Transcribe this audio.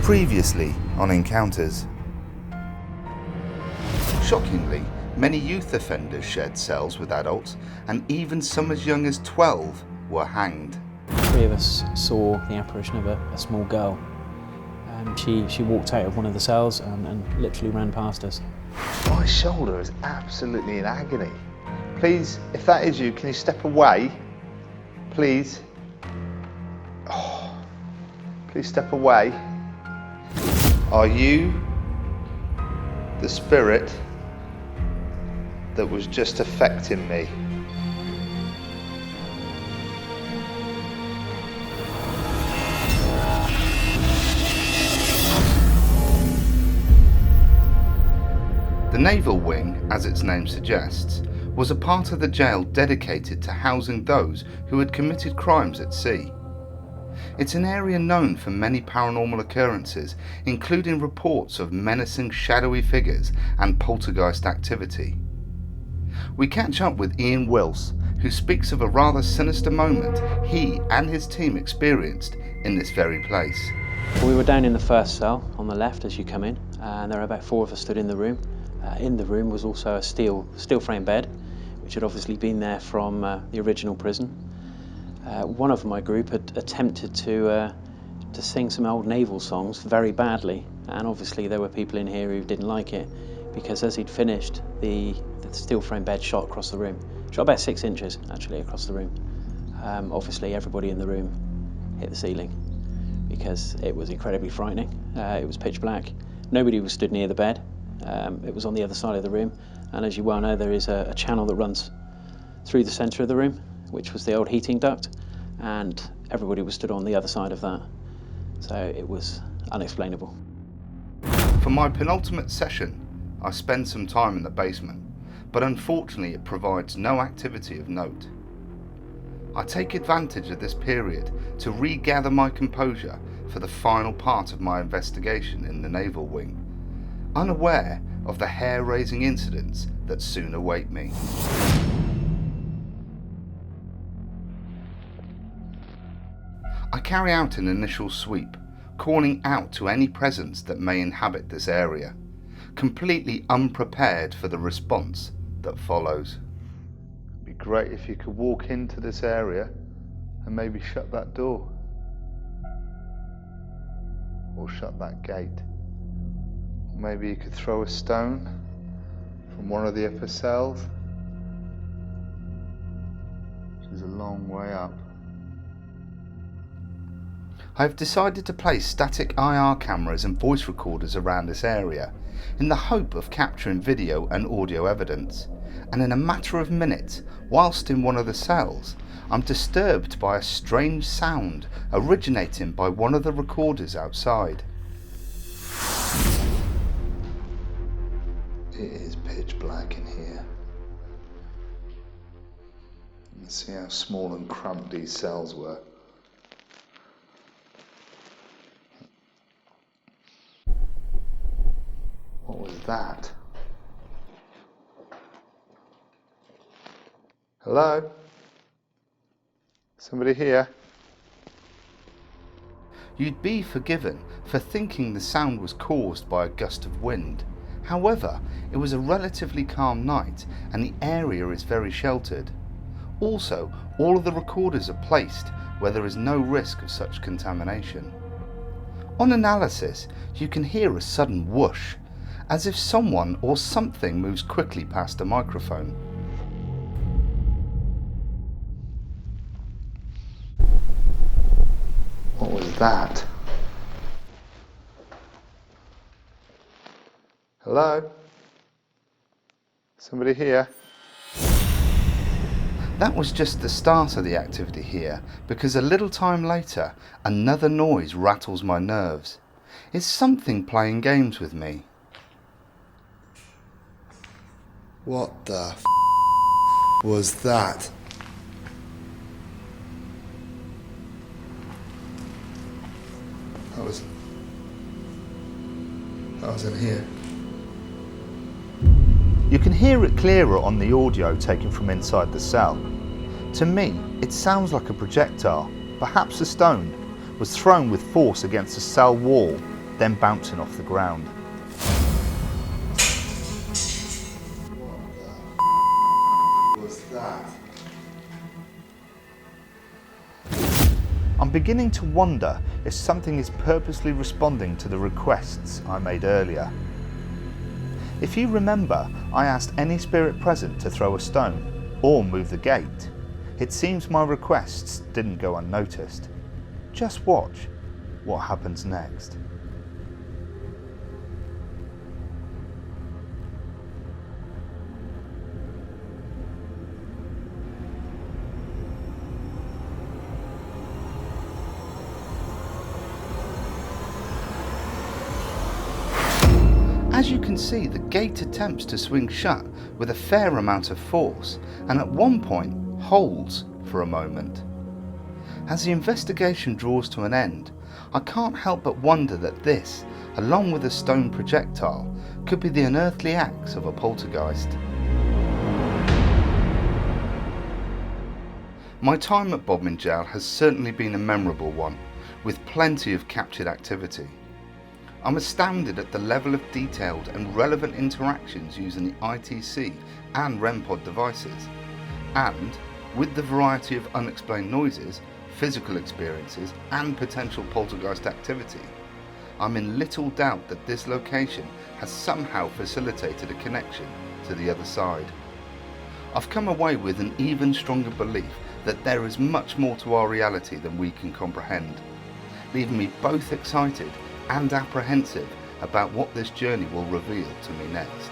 Previously on Encounters. Shockingly, many youth offenders shared cells with adults, and even some as young as 12 were hanged. 3 of us saw the apparition of a small girl. She walked out of one of the cells and literally ran past us. My shoulder is absolutely in agony. Please, if that is you, can you step away? Please. Oh, please step away. Are you the spirit that was just affecting me? The Naval Wing, as its name suggests, was a part of the jail dedicated to housing those who had committed crimes at sea. It's an area known for many paranormal occurrences, including reports of menacing shadowy figures and poltergeist activity. We catch up with Ian Wills, who speaks of a rather sinister moment he and his team experienced in this very place. We were down in the first cell on the left as you come in, and there were about 4 of us stood in the room. In the room was also a steel frame bed, which had obviously been there from the original prison. One of my group had attempted to sing some old naval songs very badly, and obviously there were people in here who didn't like it, because as he'd finished, the steel frame bed shot across the room. Shot about 6 inches actually across the room. Obviously everybody in the room hit the ceiling because it was incredibly frightening. It was pitch black. Nobody was stood near the bed. It was on the other side of the room, and as you well know, there is a channel that runs through the centre of the room, which was the old heating duct, and everybody was stood on the other side of that. So it was unexplainable. For my penultimate session, I spend some time in the basement, but unfortunately it provides no activity of note. I take advantage of this period to regather my composure for the final part of my investigation in the Naval Wing, unaware of the hair-raising incidents that soon await me. I carry out an initial sweep, calling out to any presence that may inhabit this area, completely unprepared for the response that follows. It'd be great if you could walk into this area and maybe shut that door. Or shut that gate. Maybe you could throw a stone from one of the upper cells, which is a long way up. I have decided to place static IR cameras and voice recorders around this area in the hope of capturing video and audio evidence, and in a matter of minutes, whilst in one of the cells, I'm disturbed by a strange sound originating by one of the recorders outside. It is pitch black in here. You can see how small and cramped these cells were. What was that? Hello? Somebody here? You'd be forgiven for thinking the sound was caused by a gust of wind. However, it was a relatively calm night and the area is very sheltered. Also, all of the recorders are placed where there is no risk of such contamination. On analysis, you can hear a sudden whoosh, as if someone or something moves quickly past a microphone. What was that? Hello? Somebody here? That was just the start of the activity here, because a little time later, another noise rattles my nerves. It's something playing games with me. What the was that? That was in here. You can hear it clearer on the audio taken from inside the cell. To me, it sounds like a projectile, perhaps a stone, was thrown with force against the cell wall then bouncing off the ground. What was that? I'm beginning to wonder if something is purposely responding to the requests I made earlier. If you remember, I asked any spirit present to throw a stone or move the gate. It seems my requests didn't go unnoticed. Just watch what happens next. As you can see, the gate attempts to swing shut with a fair amount of force, and at one point holds for a moment. As the investigation draws to an end, I can't help but wonder that this, along with a stone projectile, could be the unearthly acts of a poltergeist. My time at Bodmin Jail has certainly been a memorable one, with plenty of captured activity. I'm astounded at the level of detailed and relevant interactions using the ITC and REM pod devices, and with the variety of unexplained noises, physical experiences and potential poltergeist activity, I'm in little doubt that this location has somehow facilitated a connection to the other side. I've come away with an even stronger belief that there is much more to our reality than we can comprehend, leaving me both excited and apprehensive about what this journey will reveal to me next.